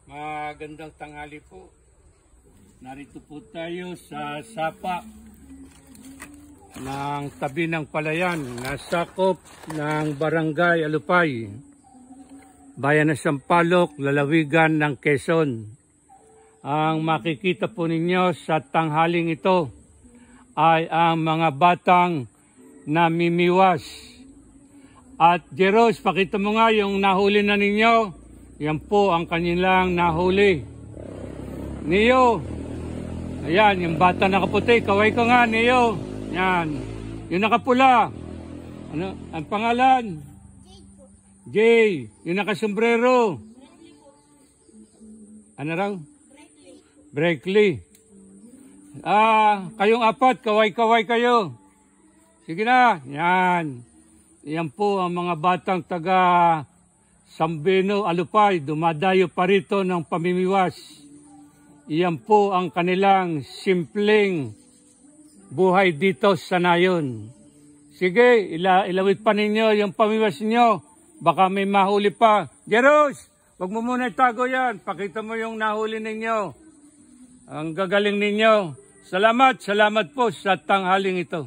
Magandang tanghali po. Narito po tayo sa sapa ng tabi ng palayan na sakop ng Barangay Alupay, Bayan ng Sampaloc, lalawigan ng Quezon. Ang makikita po ninyo sa tanghaling ito ay ang mga batang namimiwas. At Jeros, pakita mo nga yung nahuli na ninyo. Yan po ang kanilang nahuli. Neo, ayan, yung bata nakaputi. Kaway ko nga, Neo. Yan. Yung nakapula. Ano? Ang pangalan? Jay. Yung nakasombrero. Ano raw? Breckley. Kayong apat, kaway-kaway kayo. Sige na. Yan. Yan po ang mga batang taga Sambeno, Alupay, dumadayo pa rito ng pamimiwas. Iyan po ang kanilang simpleng buhay dito sa nayon. Sige, ilawit pa ninyo yung pamimiwas niyo. Baka may mahuli pa. Jeros, wag mo muna itago yan. Pakita mo yung nahuli ninyo. Ang gagaling ninyo. Salamat po sa tanghaling ito.